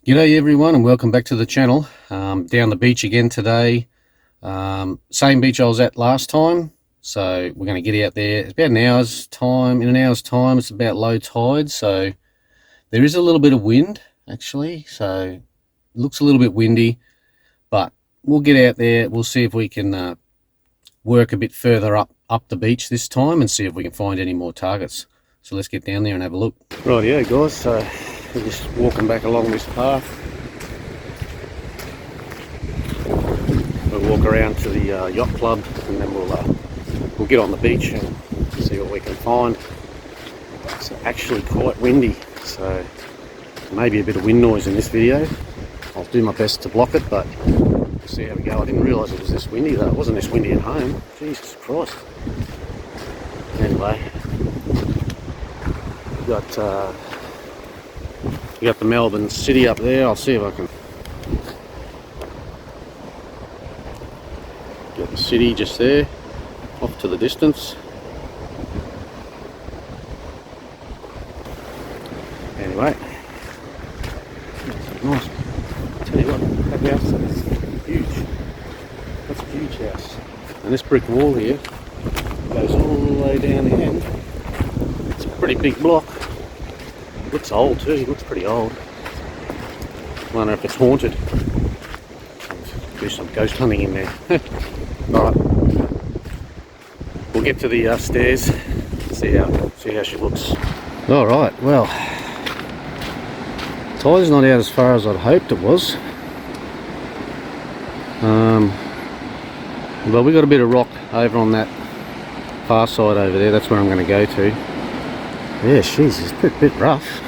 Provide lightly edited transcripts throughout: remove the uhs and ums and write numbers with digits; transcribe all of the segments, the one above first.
G'day everyone and welcome back to the channel. Down the beach again today. Same beach I was at last time. So we're going to get out there. It's about an hour's time. In an hour's time it's about low tide. So there is a little bit of wind actually. So it looks a little bit windy. But we'll get out there. We'll see if we can work a bit further up the beach this time and see if we can find any more targets. So let's get down there and have a look. Right, yeah guys. So we're just walking back along this path. We'll walk around to the yacht club and then we'll get on the beach and see what we can find. It's actually quite windy, so maybe a bit of wind noise in this video. I'll do my best to block it, but we'll see how we go. I didn't realise it was this windy though. It wasn't this windy at home. Jesus Christ. Anyway, you got the Melbourne city up there. I'll see if I can get the city just there, off to the distance. Anyway, that's nice. I'll tell you what, that house is huge. That's a huge house. And this brick wall here goes all the way down the end. It's a pretty big block. Looks old too, it looks pretty old. I wonder if it's haunted. Do some ghost hunting in there. Alright. We'll get to the stairs, see how she looks. Alright, well, tide's not out as far as I'd hoped it was. Well, we got a bit of rock over on that far side over there. That's where I'm going to go to. Yeah, she's a bit rough.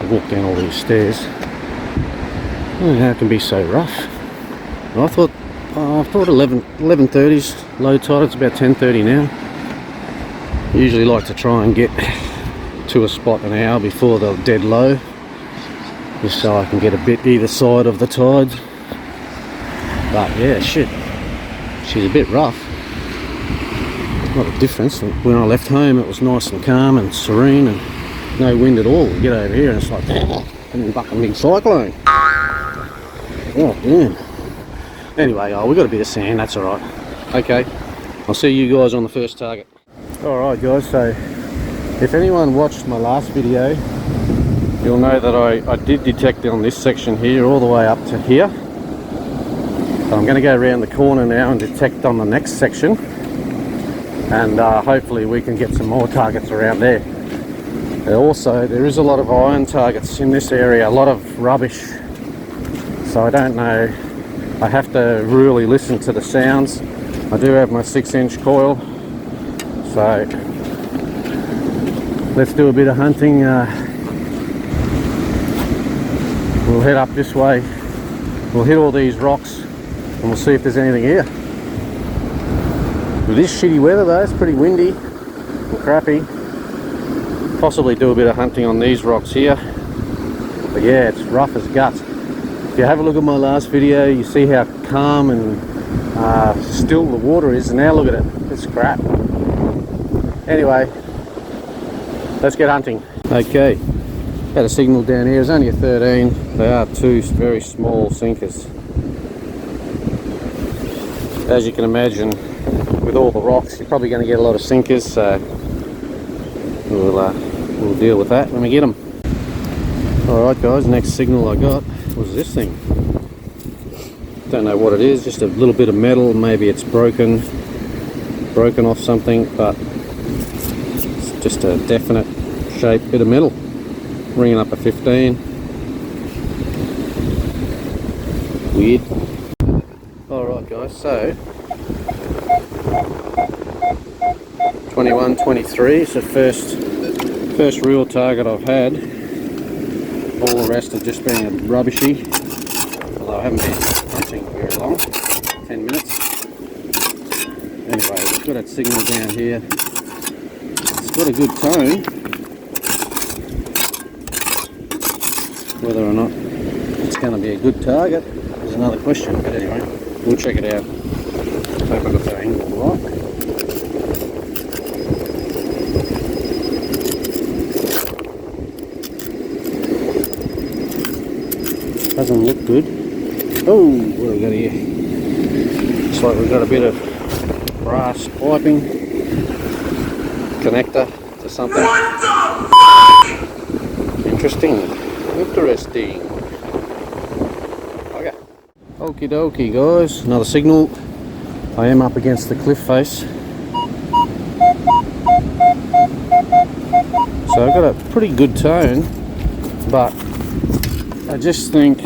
I walk down all these stairs. I don't know how it can be so rough. I thought 11:30's low tide. It's about 10:30 now. I usually like to try and get to a spot an hour before the dead low, just so I can get a bit either side of the tide. But yeah, shit, she's a bit rough. A lot of difference. When I left home it was nice and calm and serene and no wind at all. You get over here and it's like a fucking big cyclone. Oh damn. Anyway, we got a bit of sand, that's alright. Okay, I'll see you guys on the first target. Alright guys, so if anyone watched my last video, you'll know that I did detect on this section here all the way up to here. So I'm going to go around the corner now and detect on the next section. And hopefully we can get some more targets around there. Also, there is a lot of iron targets in this area, a lot of rubbish. So I don't know, I have to really listen to the sounds. I do have my 6-inch coil, so let's do a bit of hunting. We'll head up this way, we'll hit all these rocks and we'll see if there's anything here. With this shitty weather though, it's pretty windy and crappy. Possibly do a bit of hunting on these rocks here. But yeah, it's rough as guts. If you have a look at my last video, you see how calm and still the water is. And now look at it, it's crap. Anyway, let's get hunting. Okay, had a signal down here. It's only a 13. They are two very small sinkers. As you can imagine, with all the rocks, you're probably going to get a lot of sinkers, so we'll deal with that when we get them. Alright guys, next signal I got was this thing. Don't know what it is, just a little bit of metal. Maybe it's broken off something, but it's just a definite shaped bit of metal. Ringing up a 15. Weird. Alright guys, so 21, 23, it's the first real target I've had. All the rest have just been rubbishy, although I haven't been hunting very long, 10 minutes. Anyway, we've got that signal down here. It's got a good tone. Whether or not it's going to be a good target is another question, but anyway, we'll check it out. Hope I got that angle right. Doesn't look good. Oh, what do we got here? Looks like we've got a bit of brass piping connector to something. Interesting. Interesting. Okay. Okie dokie, guys. Another signal. I am up against the cliff face. So I've got a pretty good tone, but I just think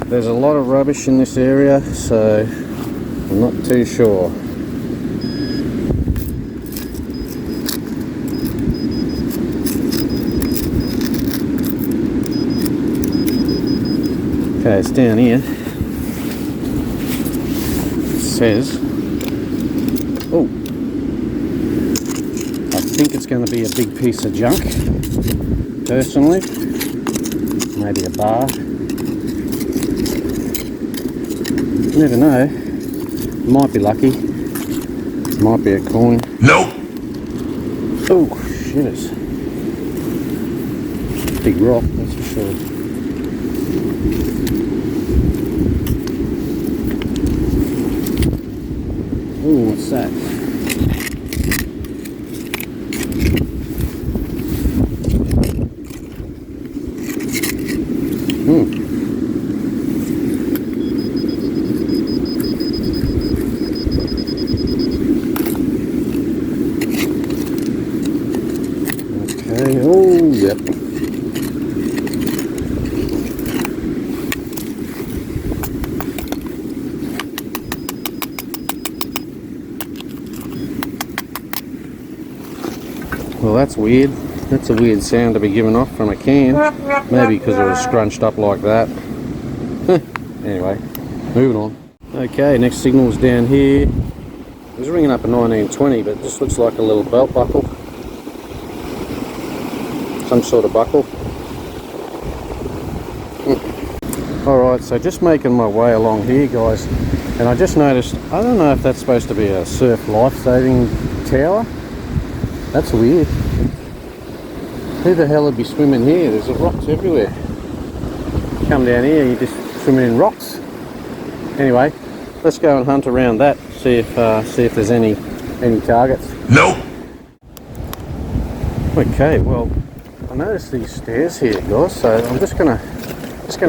there's a lot of rubbish in this area, so I'm not too sure. Okay, it's down here. It says, oh, I think it's going to be a big piece of junk, personally. Maybe a bar. You never know. Might be lucky. Might be a coin. Nope. Oh, shit. It's a big rock, that's for sure. Oh, what's that? Okay, oh, yep. Well, that's weird. That's a weird sound to be given off from a can. Maybe because it was scrunched up like that. Anyway, moving on. Okay, next signal's down here. It was ringing up a 1920, but this looks like a little belt buckle. Some sort of buckle. Alright, so just making my way along here, guys. And I just noticed, I don't know if that's supposed to be a surf life-saving tower. That's weird. Who the hell would be swimming here? There's rocks everywhere. Come down here, you're just swimming in rocks. Anyway, let's go and hunt around that. See if there's any targets. Nope. Okay, well, I noticed these stairs here, guys. So I'm just gonna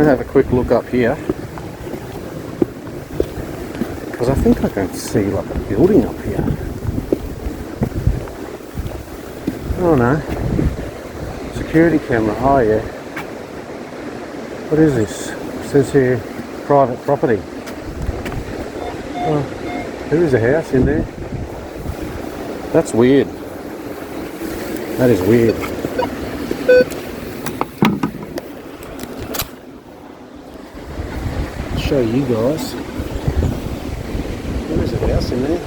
have a quick look up here, because I think I can see like a building up here. Oh no. Security camera. Oh yeah. What is this? It says here private property. Oh, there is a house in there. That's weird. That is weird. I'll show you guys. There is a house in there.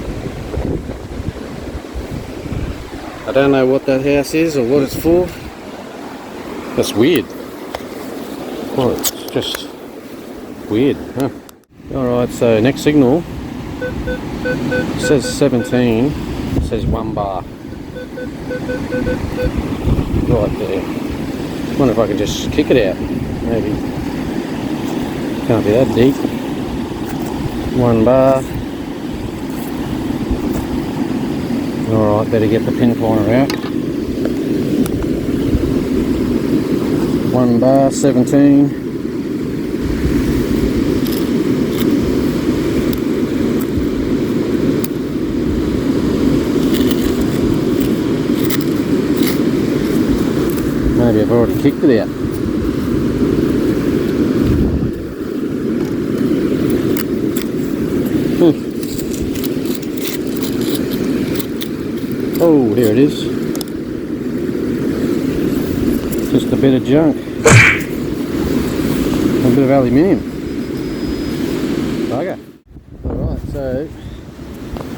I don't know what that house is or what it's for. That's weird. Well, it's just weird, huh? Alright, so next signal. It says 17. It says 1 bar. Right there. Wonder if I can just kick it out. Maybe. Can't be that deep. 1 bar. Alright, better get the pin pointer out. 1 bar, 17. Maybe I've already kicked it out. Oh, here it is. Just a bit of junk. A bit of aluminium. Okay. Alright, so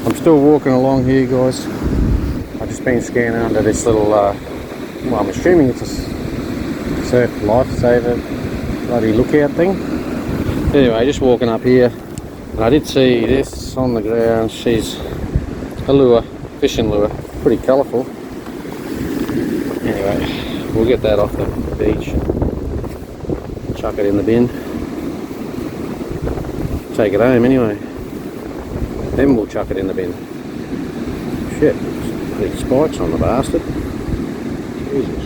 I'm still walking along here, guys. I've just been scanning under this little, well, I'm assuming it's a surf lifesaver bloody lookout thing. Anyway, just walking up here, and I did see this on the ground. She's a lure, fishing lure. Pretty colourful. Anyway, we'll get that off the beach and chuck it in the bin. Take it home anyway. Then we'll chuck it in the bin. Shit, big spikes on the bastard. Jesus.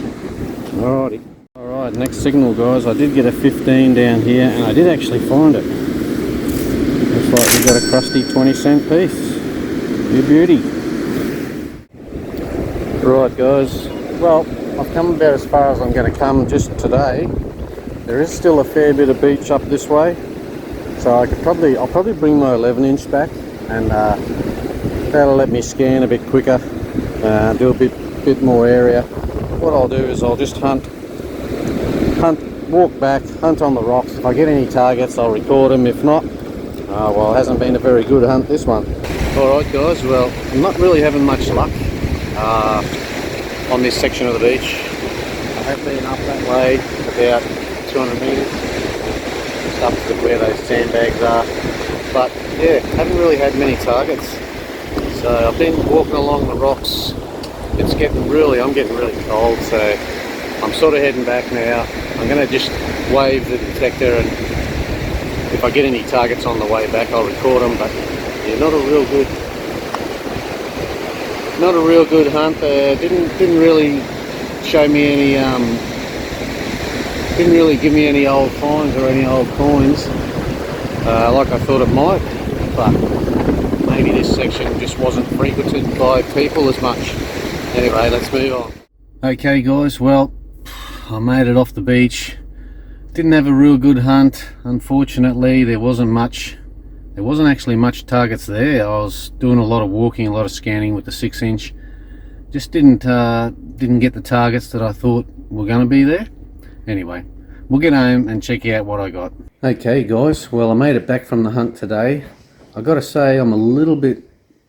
Alrighty. Alright, next signal guys. I did get a 15 down here and I did actually find it. Looks like we've got a crusty 20-cent piece. You beauty. Right guys, well I've come about as far as I'm going to come just today. There is still a fair bit of beach up this way, so I'll probably bring my 11-inch back, and that'll let me scan a bit quicker, do a bit more area. What I'll do is I'll just walk back, hunt on the rocks. If I get any targets I'll record them, if not, well, it hasn't been a very good hunt this one. Alright guys, well I'm not really having much luck on this section of the beach. I have been up that way about 200 metres, just up to where those sandbags are, but yeah, haven't really had many targets. So I've been walking along the rocks. I'm getting really cold, so I'm sort of heading back now. I'm going to just wave the detector, and if I get any targets on the way back I'll record them, but yeah, not a real good hunt there. Didn't really show me any didn't really give me any old finds or any old coins like I thought it might, but maybe this section just wasn't frequented by people as much. Anyway, let's move on. Okay guys, well I made it off the beach. Didn't have a real good hunt, unfortunately. There wasn't actually much targets there. I was doing a lot of walking, a lot of scanning with the 6-inch. Just didn't get the targets that I thought were going to be there. Anyway, we'll get home and check out what I got. Okay guys, well I made it back from the hunt today. I got to say I'm a little bit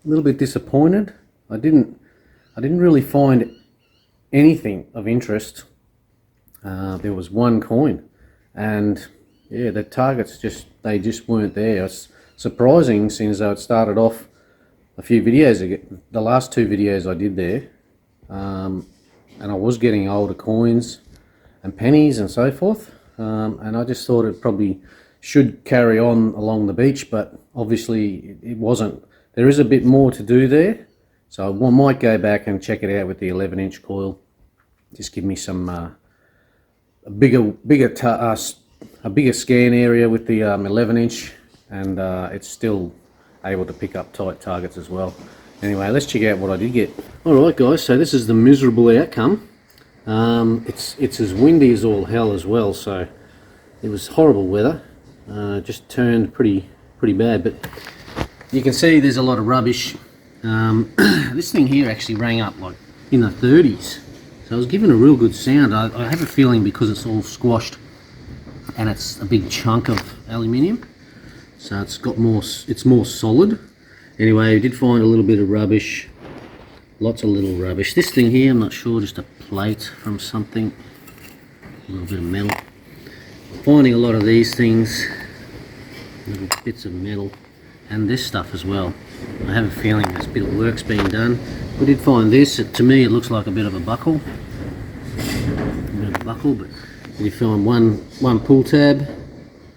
disappointed. I didn't really find anything of interest. There was one coin, and yeah, the targets just weren't there. It's surprising, since it started off a few videos ago, the last 2 videos I did there, and I was getting older coins and pennies and so forth, and I just thought it probably should carry on along the beach, but obviously it wasn't. There is a bit more to do there, so I might go back and check it out with the 11-inch coil. Just give me some a bigger scan area with the 11-inch, and it's still able to pick up tight targets as well. Anyway, let's check out what I did get. Alright guys, so this is the miserable outcome. It's as windy as all hell as well, so it was horrible weather. Just turned pretty bad, but you can see there's a lot of rubbish. This thing here actually rang up like in the 30s, so I was given a real good sound. I have a feeling because it's all squashed and it's a big chunk of aluminium, so it's more solid. Anyway, we did find a little bit of rubbish, lots of little rubbish. This thing here, I'm not sure, just a plate from something, a little bit of metal. Finding a lot of these things, little bits of metal, and this stuff as well. I have a feeling there's a bit of work's being done. We did find this. To me it looks like a bit of a buckle, but we did find one pull tab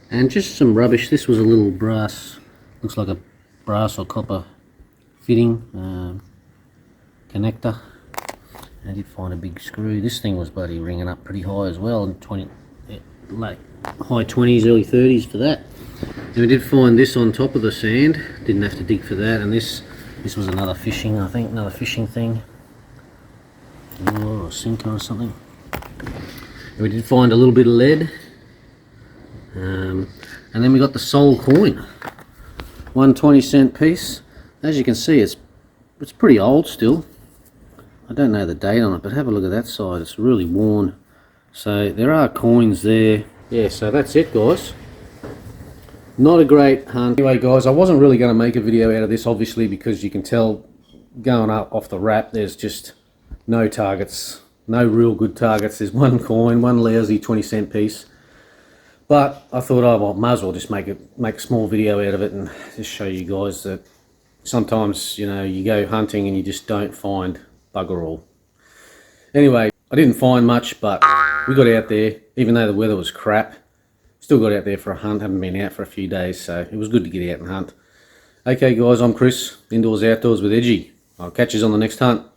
and just some rubbish. This was a little brass, looks like a brass or copper fitting connector. I did find a big screw. This thing was bloody ringing up pretty high as well, like high 20s, early 30s for that. And we did find this on top of the sand, didn't have to dig for that. And this was another fishing, I think, another fishing thing, or a sinker or something. And we did find a little bit of lead, and then we got the sole coin, one 20-cent piece. As you can see, it's pretty old still. I don't know the date on it, but have a look at that side, it's really worn. So there are coins there. Yeah, so that's it guys. Not a great hunt. Anyway guys, I wasn't really going to make a video out of this, obviously, because you can tell going up off the wrap there's just no targets, no real good targets. There's one coin, one lousy 20-cent piece. But I thought, oh well, might as well just make a small video out of it and just show you guys that sometimes, you know, you go hunting and you just don't find bugger all. Anyway, I didn't find much, but we got out there, even though the weather was crap. Still got out there for a hunt, haven't been out for a few days, so it was good to get out and hunt. Okay guys, I'm Chris, Indoors Outdoors with Edgy. I'll catch you on the next hunt.